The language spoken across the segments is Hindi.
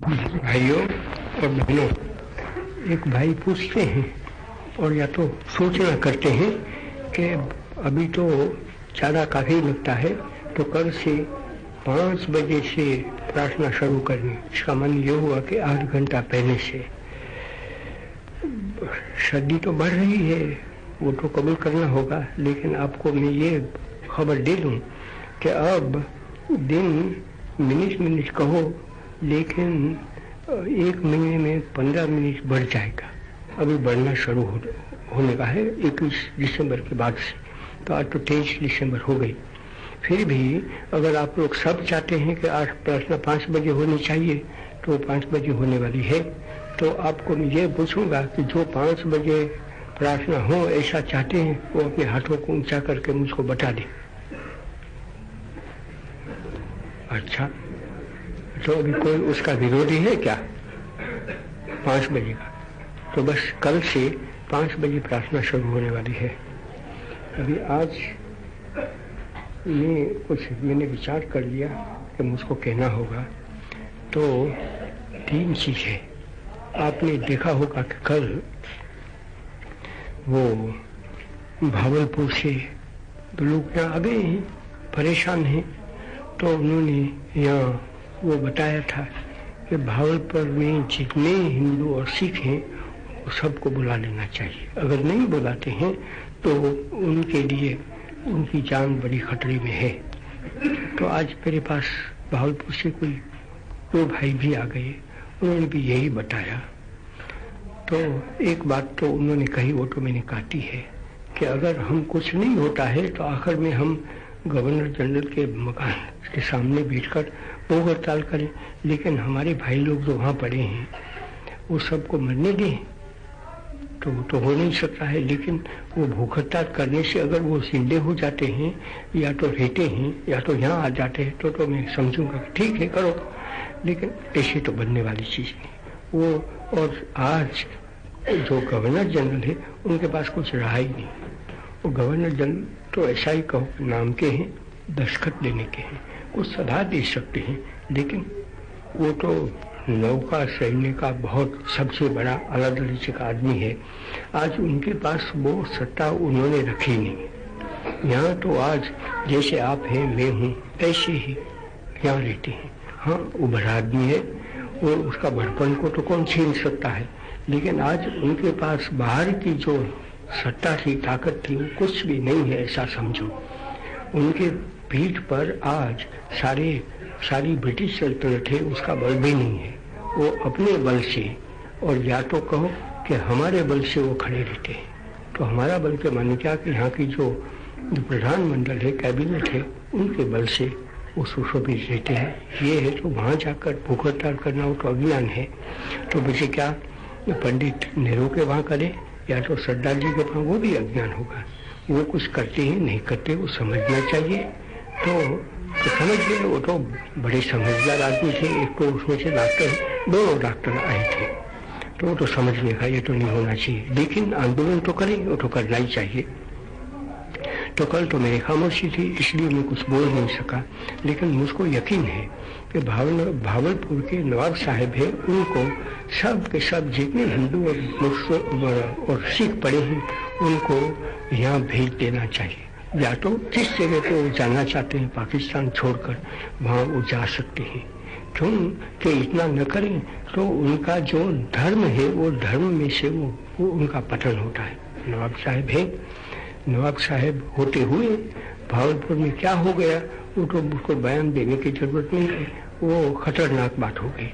भाइयों और बहनों, एक भाई पूछते हैं और या तो सोचना करते हैं कि अभी तो चारा काफ़ी लगता है, तो कल से 5 बजे से प्रार्थना शुरू करनी। इसका मन ये हुआ कि 8 घंटा पहले से। सर्दी तो बढ़ रही है, वो तो कबूल करना होगा, लेकिन आपको मैं ये खबर दे दूं कि अब दिन मिनट कहो, लेकिन 1 महीने में 15 मिनट बढ़ जाएगा। अभी बढ़ना शुरू होने का है 21 दिसंबर के बाद से, तो आज तो 23 दिसंबर हो गई। फिर भी अगर आप लोग सब चाहते हैं कि आज प्रार्थना 5 बजे होनी चाहिए, तो 5 बजे होने वाली है। तो आपको मैं ये पूछूंगा कि जो 5 बजे प्रार्थना हो ऐसा चाहते हैं, वो अपने हाथों को ऊंचा करके मुझको बता दें। अच्छा, तो अभी कोई उसका विरोधी है क्या 5 बजे का? तो बस कल से 5 बजे प्रार्थना शुरू होने वाली है। अभी आज मैंने विचार कर लिया कि मुझको कहना होगा। तो 3 चीज़ है। आपने देखा होगा कि कल वो भावलपुर से लोग यहाँ आ गए हैं, परेशान हैं, तो उन्होंने यहाँ वो बताया था कि भावलपुर में जितने हिंदू और सिख हैं वो सबको बुला लेना चाहिए। अगर नहीं बुलाते हैं तो उनके लिए उनकी जान बड़ी खतरे में है। तो आज मेरे पास भावलपुर से कोई 2 भाई भी आ गए, उन्होंने भी यही बताया। तो एक बात तो उन्होंने कही, वो तो मैंने काटी है कि अगर हम कुछ नहीं होता है तो आखिर में हम गवर्नर जनरल के मकान के सामने बैठकर भूख हड़ताल करें, लेकिन हमारे भाई लोग जो वहाँ पड़े हैं वो सबको मरने दें, तो वो तो हो नहीं सकता है। लेकिन वो भूख हड़ताल करने से अगर वो जिंदे हो जाते हैं या तो रहते हैं या तो यहाँ आ जाते हैं, तो मैं समझूंगा कि ठीक है करो, लेकिन ऐसे तो बनने वाली चीज़ नहीं वो। और आज जो गवर्नर जनरल है उनके पास कुछ रहा ही नहीं। वो गवर्नर जनरल तो ऐसा ही कहो नाम के हैं, दस्तखत लेने के हैं, कुछ सलाह दे सकते हैं, लेकिन वो तो नौका सैन्य का बहुत सबसे बड़ा आला दर्जे का आदमी है। आज उनके पास वो सत्ता उन्होंने रखी नहीं। यहाँ तो आज जैसे आप हैं, मैं हूँ, ऐसे ही यहाँ रहते हैं। हाँ, वो बड़ा आदमी है और उसका बड़पन को तो कौन छीन सकता है, लेकिन आज उनके पास बाहर की जो सत्ता थी, ताकत थी, वो कुछ भी नहीं है ऐसा समझो। उनके पीठ पर आज सारी ब्रिटिश सल्तनत है, उसका बल भी नहीं है। वो अपने बल से, और या तो कहो कि हमारे बल से वो खड़े रहते हैं। तो हमारा बल के माने क्या कि यहाँ की जो प्रधानमंडल है, कैबिनेट है, उनके बल से वो सुशोभित रहते हैं। ये है तो वहाँ जाकर भूख हड़ताल करना वो तो अज्ञान है। तो वैसे क्या पंडित नेहरू के वहाँ करें या तो सरदार जी के वहाँ, वो भी अज्ञान होगा। वो कुछ करते हैं नहीं करते, वो समझना चाहिए। तो समझ गए, वो तो बड़े समझदार आदमी थे। एक तो उसमें से डॉक्टर, 2 डॉक्टर आए थे, तो वो तो समझने का ये तो नहीं होना चाहिए, लेकिन आंदोलन तो करें, वो तो करना ही चाहिए। तो कल तो मेरी खामोशी थी, इसलिए मैं कुछ बोल नहीं सका, लेकिन मुझको यकीन है कि भावलपुर के नवाब साहब है, उनको सब के सब जितने हिंदू और मुस्लिम और सिख पड़े हैं उनको यहाँ भेज देना चाहिए। या तो जिस जगह पे वो जाना चाहते हैं पाकिस्तान छोड़कर, वहाँ वो जा सकते हैं। क्यों कि इतना न करें तो उनका जो धर्म है वो धर्म में से वो उनका पतन होता है। नवाब साहब है, नवाब साहब होते हुए भावलपुर में क्या हो गया वो तो उसको बयान देने की जरूरत नहीं है। वो खतरनाक बात हो गई,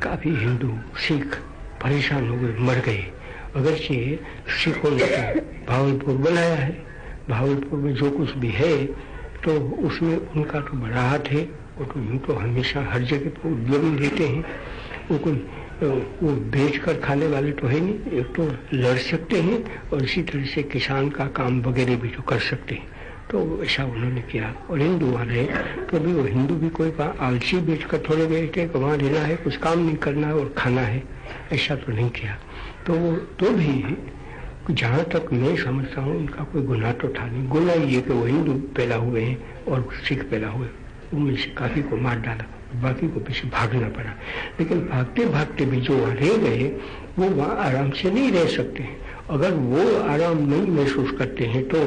काफ़ी हिंदू सिख परेशान हो गए, मर गए। अगरचे सिखों ने भावलपुर बनाया है, भावलपुर में जो कुछ भी है तो उसमें उनका तो बड़ा हाथ है। वो तो यूँ तो हमेशा हर जगह पर उद्यमी रहते हैं। वो बेच कर खाने वाले तो है नहीं, एक तो लड़ सकते हैं और इसी तरह से किसान का काम वगैरह भी तो कर सकते हैं। तो ऐसा उन्होंने किया। और हिंदू वहाँ रहे तो भी वो हिंदू भी कोई आलसी बेच कर थोड़े गए थे कि वहाँ रहना है, कुछ काम नहीं करना है और खाना है, ऐसा तो नहीं किया। तो भी जहाँ तक मैं समझता हूँ उनका कोई गुनाह तो था नहीं। गुनाह ये कि वो हिंदू पैदा हुए हैं और सिख पैदा हुए, उनमें से काफ़ी को मार डाला। बाकी को पीछे भागना पड़ा। लेकिन भागते भागते भी जो वहाँ रह गए वो वहाँ आराम से नहीं रह सकते हैं। अगर वो आराम नहीं महसूस करते हैं तो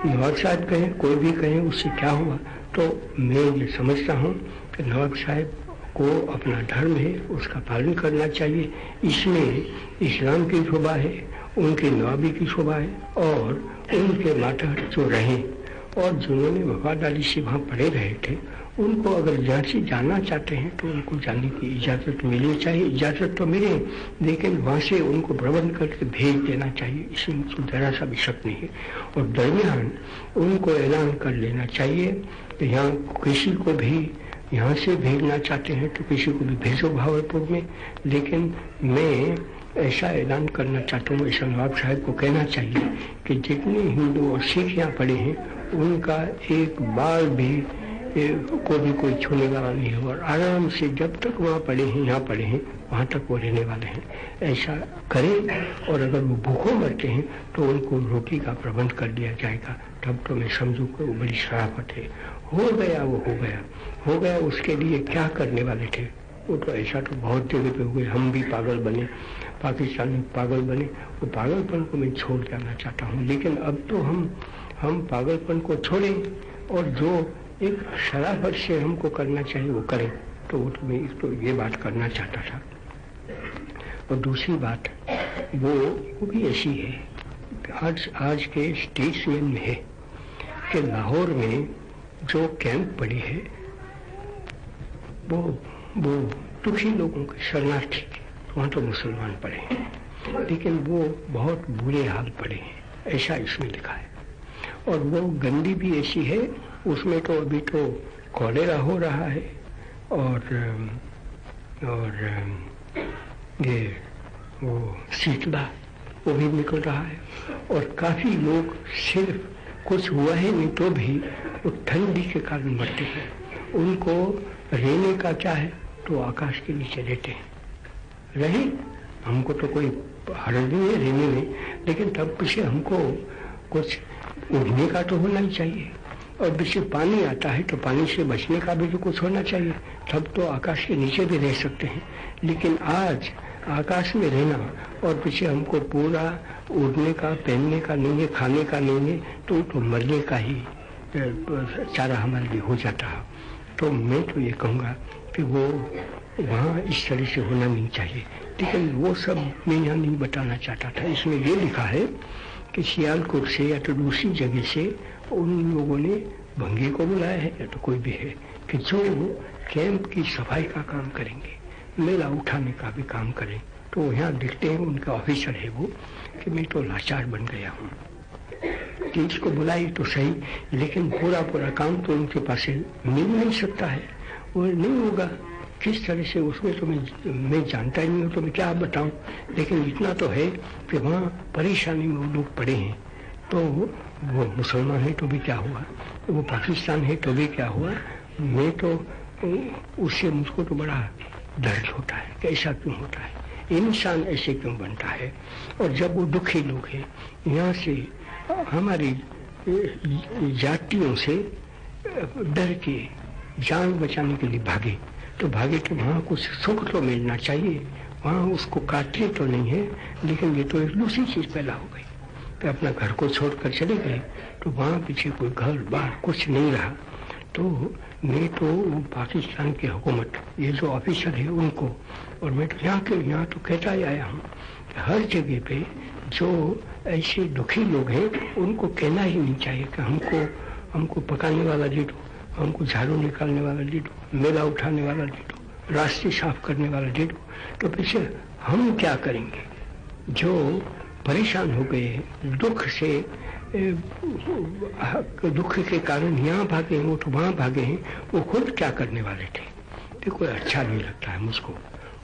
नवाब साहब कहें, कोई भी कहें, उससे क्या हुआ। तो मैं ये समझता हूँ कि नवाब साहब को अपना धर्म है उसका पालन करना चाहिए। इसमें इस्लाम की शोभा है, उनके नवाबी की शोभा है, और उनके मातहत जो रहे और जिन्होंने वफादारी से वहाँ पड़े रहे थे, उनको अगर यहाँ से जाना चाहते हैं तो उनको जाने की इजाज़त मिलनी चाहिए। इजाज़त तो मिले, लेकिन वहाँ से उनको प्रबंध करके भेज देना चाहिए, इसमें तो जरा सा भी शक नहीं है। और दरमियान उनको ऐलान कर लेना चाहिए कि यहाँ किसी को भी यहाँ से भेजना चाहते हैं तो किसी को भी भेजो भावलपुर में। लेकिन मैं ऐसा ऐलान करना चाहता हूँ, ऐसा नवाब साहब को कहना चाहिए कि जितने हिंदू और सिख यहाँ पड़े हैं उनका एक बार भी को भी कोई छूने वाला नहीं है, और आराम से जब तक वहाँ पड़े हैं, यहाँ पड़े हैं, वहाँ तक वो रहने वाले हैं। ऐसा करें, और अगर वो भूखों मरते हैं तो उनको रोटी का प्रबंध कर दिया जाएगा। तब तो मैं समझूँ कि वो बड़ी शराफत है। हो गया वो हो गया, उसके लिए क्या करने वाले थे वो तो ऐसा तो बहुत जगह पे हुए। हम भी पागल बने, पाकिस्तान में पागल बने, वो पागलपन को मैं छोड़ जाना चाहता हूँ। लेकिन अब तो हम पागलपन को छोड़ें और जो एक शराफत से हमको करना चाहिए वो करें। तो वो तो मैं तो ये बात करना चाहता था। और दूसरी बात वो भी ऐसी है, आज के स्टेट्समैन में है कि लाहौर में जो कैंप पड़ी है वो दुखी लोगों के शरणार्थी के, वहाँ तो मुसलमान पड़े हैं, लेकिन वो बहुत बुरे हाल पड़े हैं, ऐसा इसमें लिखा है। और वो गंदी भी ऐसी है, उसमें तो अभी तो कॉलेरा हो रहा है, और ये वो शीतला वो भी निकल रहा है, और काफ़ी लोग सिर्फ कुछ हुआ है नहीं तो भी वो ठंडी के कारण मरते हैं। उनको रहने का क्या है तो आकाश के नीचे रहते हैं। रहे, हमको तो कोई हर्ज नहीं है रहने में, लेकिन तब पीछे हमको कुछ उड़ने का तो होना ही चाहिए, और पीछे पानी आता है तो पानी से बचने का भी तो कुछ होना चाहिए, तब तो आकाश के नीचे भी रह सकते हैं। लेकिन आज आकाश में रहना और पीछे हमको पूरा उड़ने का, पहनने का नहीं है, खाने का नहीं है, तो मरने का ही चारा हमारे लिए हो जाता है। तो मैं तो ये कहूँगा कि वो वहाँ इस तरह से होना नहीं चाहिए। लेकिन वो सब मैं यहाँ नहीं बताना चाहता था। इसमें ये लिखा है कि सियालकोट से या तो दूसरी जगह से उन लोगों ने भंगे को बुलाया है या तो कोई भी है कि जो कैंप की सफाई का काम करेंगे, मेला उठाने का भी काम करें। तो यहाँ देखते हैं उनका ऑफिसर है वो कि मैं तो लाचार बन गया हूँ कि इसको बुलाई तो सही, लेकिन पूरा काम तो उनके पास मिल नहीं सकता है, वो नहीं होगा। किस तरह से उसमें तो मैं जानता ही नहीं हूँ, तो मैं क्या बताऊँ। लेकिन इतना तो है कि वहाँ परेशानी में वो लोग पड़े हैं। तो वो मुसलमान है तो भी क्या हुआ, वो पाकिस्तान है तो भी क्या हुआ। मैं तो उससे मुझको तो बड़ा दर्द होता है कि ऐसा क्यों होता है, इंसान ऐसे क्यों बनता है। और जब वो दुखी लोग हैं यहाँ से हमारी जातियों से डर के जान बचाने के लिए भागे, तो वहाँ कुछ सुख तो मिलना चाहिए, वहाँ उसको काटते तो नहीं है। लेकिन ये तो एक दूसरी चीज़ पैदा हो गई कि अपना घर को छोड़कर चले गए, तो वहाँ पीछे कोई घर बार कुछ नहीं रहा। तो मैं तो पाकिस्तान की हुकूमत, ये जो ऑफिसर है उनको, और मैं तो यहाँ तो कहता ही आया हूँ, हर जगह पे जो ऐसे दुखी लोग हैं उनको कहना ही नहीं चाहिए कि हमको पकाने वाला दे दो, हमको झाड़ू निकालने वाला दे दो, मेला उठाने वाला दे दो, रास्ते साफ करने वाला दे दो। तो पीछे हम क्या करेंगे जो परेशान हो गए हैं दुख से, दुख के कारण यहाँ भागे हैं, वो तो वहाँ भागे हैं, वो खुद क्या करने वाले थे। तो कोई अच्छा नहीं लगता है मुझको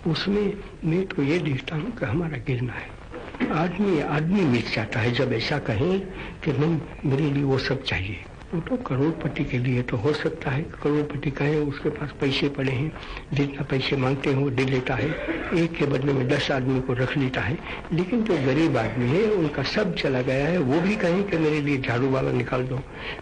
उसमें। मैं तो ये देखता हूँ कि हमारा गिरना है, आदमी मिट जाता है जब ऐसा कहें कि नहीं मेरे लिए वो सब चाहिए। वो तो करोड़पति के लिए तो हो सकता है, करोड़पति कहें उसके पास पैसे पड़े हैं, जितना पैसे मांगते हैं वो दे लेता है, एक के बदले में 10 आदमी को रख लेता है। लेकिन जो गरीब आदमी है उनका सब चला गया है, वो भी कहें कि मेरे लिए झाड़ू वाला निकाल दो,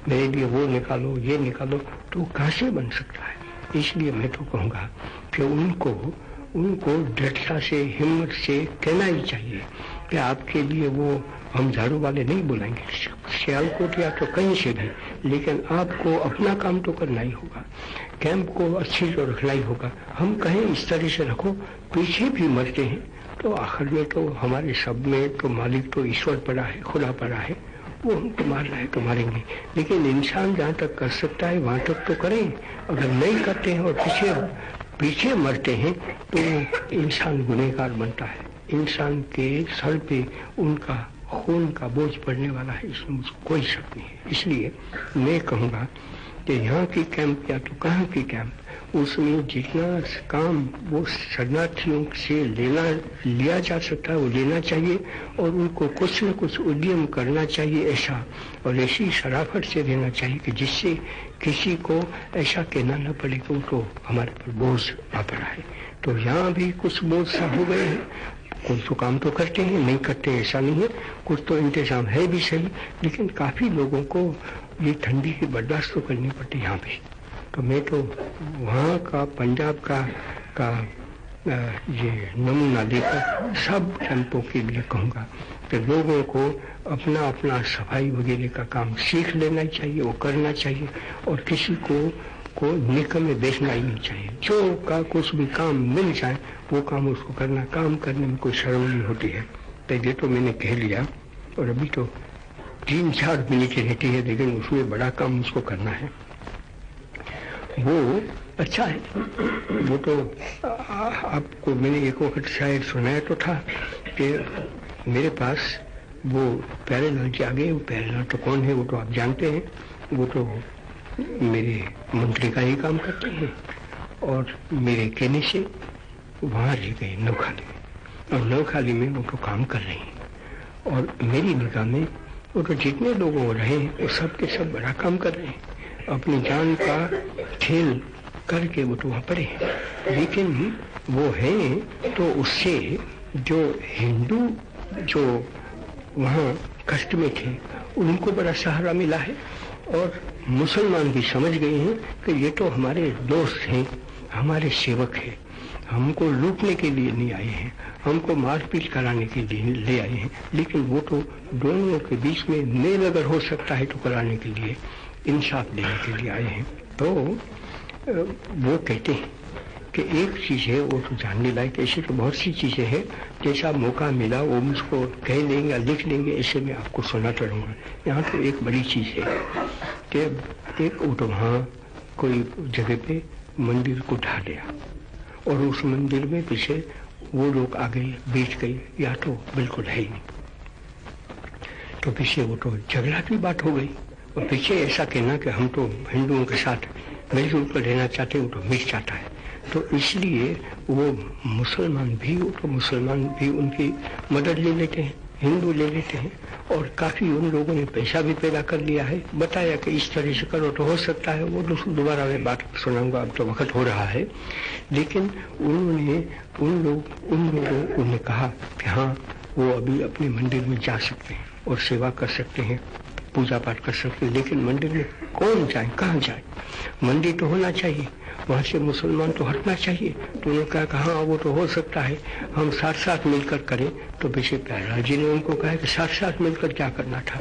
मेरे लिए वो निकालो, ये निकालो, तो कहाँ से बन सकता है। इसलिए मैं तो कहूँगा कि उनको दृढ़ता से, हिम्मत से कहना ही चाहिए कि आपके लिए वो हम झाड़ू वाले नहीं बुलाएंगे, सियालकोट या तो कहीं से भी, लेकिन आपको अपना काम तो करना ही होगा, कैंप को अच्छी तो रखना ही होगा। हम कहें इस तरह से रखो, पीछे भी मरते हैं तो आखिर में तो हमारे सब में तो मालिक तो ईश्वर पड़ा है, खुदा पड़ा है, वो हमको मारना है तो मारेंगे। लेकिन इंसान जहाँ तक कर सकता है वहाँ तक तो करें। अगर नहीं करते हैं और पीछे मरते हैं तो इंसान गुनहगार बनता है, इंसान के सर पे उनका खून का बोझ पड़ने वाला है, इसमें मुझे कोई शक नहीं है। इसलिए मैं कहूँगा कि यहाँ की कैंप या तो कहाँ की कैंप, उसमें जितना काम वो शरणार्थियों से लिया जा सकता है वो लेना चाहिए और उनको कुछ न कुछ उद्यम करना चाहिए ऐसा, और ऐसी शराफत से देना चाहिए कि जिससे किसी को ऐसा कहना न पड़े कि वो तो हमारे पर बोझ आ पड़ा है। तो यहाँ भी कुछ बोझ सा हो गए हैं, कुछ तो काम तो करते हैं, नहीं करते ऐसा नहीं है, कुछ तो इंतजाम है भी सही, लेकिन काफ़ी लोगों को ये ठंडी की बर्दाश्त तो करनी पड़ती यहाँ पे। तो मैं तो वहाँ का पंजाब का ये नमूना लेकर सब कैंपों के लिए कहूँगा कि लोगों को अपना अपना सफाई वगैरह का काम सीख लेना चाहिए, वो करना चाहिए, और किसी को निकम में बेचना ही नहीं चाहिए। जो का कुछ भी काम मिल जाए वो काम उसको करना, काम करने में कोई शर्म नहीं होती है। पहले तो मैंने कह लिया और अभी तो 3-4 मिनट रहती है, लेकिन उसमें बड़ा काम उसको करना है, वो अच्छा है। वो तो आपको मैंने एक वक्त शायद सुनाया तो था कि मेरे पास वो प्यारेलाल जी आ गए। वो प्यारेलाल तो कौन है वो तो आप जानते हैं, वो तो मेरे मंत्री का ही काम करते हैं और मेरे कहने से वहाँ रह गए नौखाली में, और नौखाली में वो तो काम कर रहे हैं और मेरी निगाह में वो तो जितने लोग हो रहे हैं वो सब के सब बड़ा काम कर रहे हैं, अपनी जान का खेल करके वो तो वहाँ पड़े हैं। लेकिन वो हैं तो उससे जो हिंदू जो वहाँ कष्ट में थे उनको बड़ा सहारा मिला है, और मुसलमान भी समझ गए हैं कि ये तो हमारे दोस्त हैं, हमारे सेवक हैं, हमको लूटने के लिए नहीं आए हैं, हमको मारपीट कराने के लिए ले आए हैं, लेकिन वो तो दोनों के बीच में मेल अगर हो सकता है तो कराने के लिए, इंसाफ देने के लिए आए हैं। तो वो कहते हैं कि एक चीज़ है वो तो जानने लायक, ऐसी तो बहुत सी चीज़ें हैं, जैसा मौका मिला वो मुझको कह लेंगे या लिख लेंगे, ऐसे मैं आपको सुनाता रहूँगा। यहाँ तो एक बड़ी चीज़ है कि एक तो वहाँ कोई जगह पे मंदिर को ढा दिया और उस मंदिर में पीछे वो लोग आ गए, बेच गए, या तो बिल्कुल है ही नहीं, तो पीछे वो तो झगड़ा की बात हो गई, और पीछे ऐसा कहना कि हम तो हिंदुओं के साथ मिलजुल कर रहना चाहते हैं, वो तो मिट जाता है। तो इसलिए वो मुसलमान भी उनकी मदद ले लेते हैं, हिंदू ले लेते हैं, और काफ़ी उन लोगों ने पैसा भी पैदा कर लिया है, बताया कि इस तरह से करो तो हो सकता है। वो दोबारा मैं बात सुनाऊंगा, अब तो वक्त हो रहा है। लेकिन उन्होंने कहा कि हाँ वो अभी अपने मंदिर में जा सकते हैं और सेवा कर सकते हैं, पूजा पाठ कर सकते हैं, लेकिन मंदिर में कौन जाए, कहाँ जाए? मंदिर तो होना चाहिए, वहाँ से मुसलमान तो हटना चाहिए। तो उन्होंने कहा कि हाँ वो तो हो सकता है, हम साथ साथ मिलकर करें। तो पीछे प्यारेलाल जी ने उनको कहा कि साथ साथ मिलकर क्या करना था,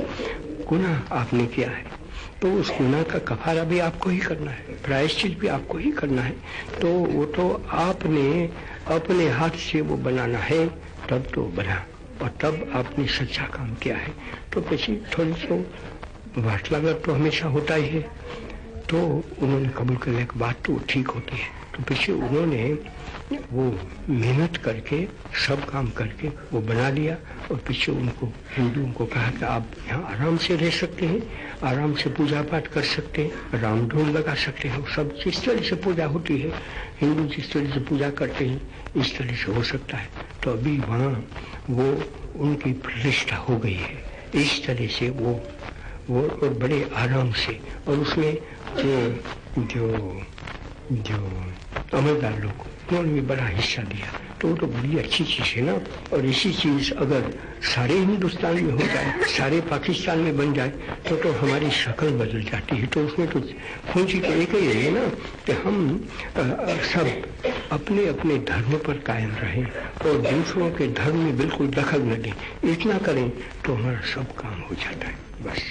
गुनाह आपने किया है तो उस गुनाह का कफारा भी आपको ही करना है, प्रायश्चित भी आपको ही करना है। तो वो तो आपने अपने हाथ से वो बनाना है, तब तो बना, और तब आपने सच्चा काम किया है। तो पीछे थोड़ी सी वार्तालाप तो हमेशा होता ही है, तो उन्होंने कबूल कर लिया कि बात तो ठीक होती है। तो पीछे उन्होंने वो मेहनत करके सब काम करके वो बना लिया, और पीछे उनको हिंदुओं को कहा कि आप यहाँ आराम से रह सकते हैं, आराम से पूजा पाठ कर सकते हैं, राम धून लगा सकते हैं, सब जिस तरह से पूजा होती है, हिंदू जिस तरह से पूजा करते हैं इस तरह से हो सकता है। तो अभी वहाँ वो उनकी प्रतिष्ठा हो गई है, इस तरह से वो और बड़े आराम से, और उसमें जो अमलदार लोग उन्होंने भी बड़ा हिस्सा दिया। तो वो तो बड़ी अच्छी चीज़ है ना। और इसी चीज़ अगर सारे हिंदुस्तान में हो जाए, सारे पाकिस्तान में बन जाए तो हमारी शक्ल बदल जाती है। तो उसमें तो पूंजी तो एक ही है ना कि हम सब अपने अपने धर्म पर कायम रहें और दूसरों के धर्म में बिल्कुल दखल न दें। इतना करें तो हमारा सब काम हो जाता है बस।